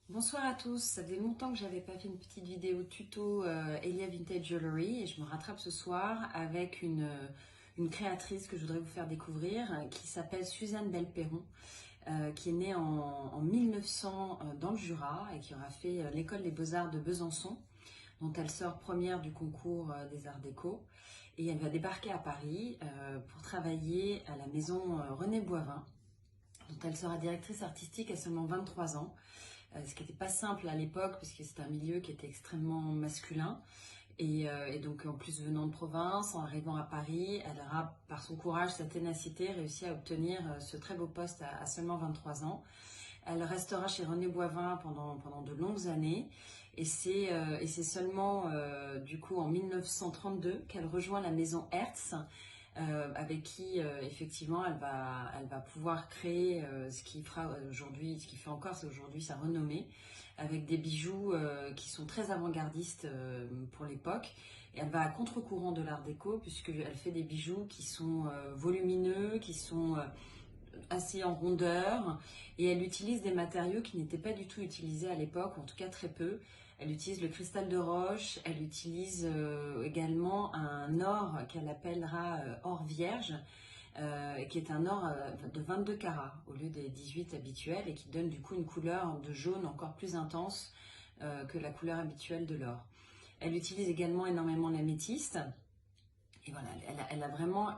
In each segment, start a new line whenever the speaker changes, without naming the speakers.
Bonsoir à tous, ça faisait longtemps que j'avais pas fait une petite vidéo tuto Elia Vintage Jewelry et je me rattrape ce soir avec une créatrice que je voudrais vous faire découvrir qui s'appelle Suzanne Belperron, qui est née en 1900 dans le Jura et qui aura fait l'école des Beaux-Arts de Besançon, dont elle sort première du concours des Arts Déco. Et elle va débarquer à Paris pour travailler à la maison René Boivin, dont elle sera directrice artistique à seulement 23 ans. Ce qui n'était pas simple à l'époque, puisque c'était un milieu qui était extrêmement masculin. Et donc, en plus, venant de province, en arrivant à Paris, elle aura, par son courage, sa ténacité, réussi à obtenir ce très beau poste à seulement 23 ans. Elle restera chez René Boivin pendant de longues années. Et c'est seulement, du coup, en 1932 qu'elle rejoint la maison Hertz, avec qui effectivement elle va pouvoir créer ce qui fera aujourd'hui, ce qui fait encore aujourd'hui sa renommée, avec des bijoux qui sont très avant-gardistes pour l'époque. Et elle va à contre-courant de l'art déco puisqu'elle fait des bijoux qui sont volumineux, qui sont assez en rondeur, et elle utilise des matériaux qui n'étaient pas du tout utilisés à l'époque, ou en tout cas très peu. Elle utilise le cristal de roche, elle utilise également un or qu'elle appellera or vierge, qui est un or de 22 carats au lieu des 18 habituels, et qui donne du coup une couleur de jaune encore plus intense que la couleur habituelle de l'or. Elle utilise également énormément l'améthyste, et voilà, elle a vraiment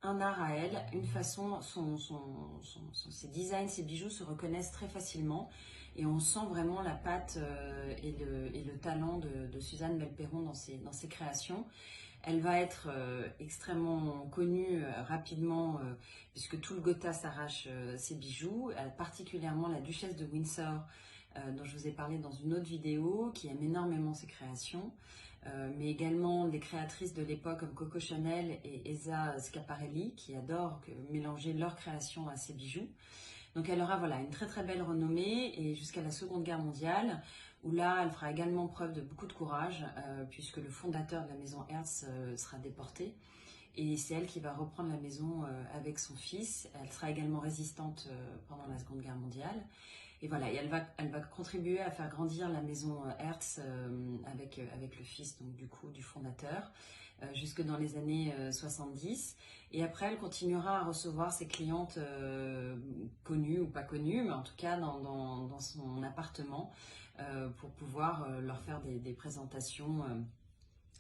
un art à elle, une façon, ses designs, ses bijoux se reconnaissent très facilement et on sent vraiment la patte et le talent de Suzanne Belperron dans ses créations. Elle va être extrêmement connue rapidement puisque tout le Gotha s'arrache ses bijoux, particulièrement la duchesse de Windsor dont je vous ai parlé dans une autre vidéo, qui aime énormément ses créations, mais également des créatrices de l'époque comme Coco Chanel et Elsa Schiaparelli qui adorent mélanger leurs créations à ses bijoux. Donc elle aura une très très belle renommée et jusqu'à la Seconde Guerre mondiale, où là elle fera également preuve de beaucoup de courage puisque le fondateur de la maison Hertz sera déporté. Et c'est elle qui va reprendre la maison avec son fils. Elle sera également résistante pendant la Seconde Guerre mondiale. Et voilà, et elle va contribuer à faire grandir la maison Hertz avec le fils donc, du fondateur jusque dans les années 70. Et après, elle continuera à recevoir ses clientes connues ou pas connues, mais en tout cas dans son appartement pour pouvoir leur faire des présentations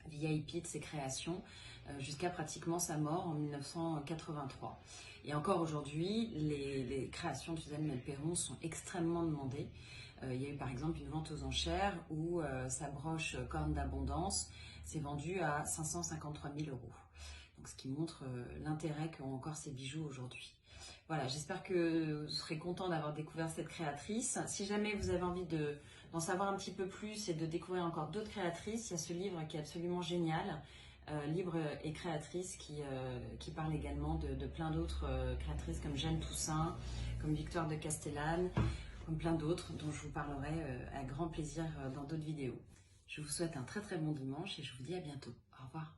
VIP de ses créations jusqu'à pratiquement sa mort en 1983. Et encore aujourd'hui, les créations de Suzanne Belperron sont extrêmement demandées. Il y a eu par exemple une vente aux enchères où sa broche corne d'abondance s'est vendue à 553 000 €. Donc, ce qui montre l'intérêt qu'ont encore ces bijoux aujourd'hui. Voilà, j'espère que vous serez content d'avoir découvert cette créatrice. Si jamais vous avez envie d'en savoir un petit peu plus et de découvrir encore d'autres créatrices, il y a ce livre qui est absolument génial, Libre et créatrice, qui parle également de plein d'autres créatrices comme Jeanne Toussaint, comme Victoire de Castellane, comme plein d'autres dont je vous parlerai à grand plaisir dans d'autres vidéos. Je vous souhaite un très très bon dimanche et je vous dis à bientôt. Au revoir.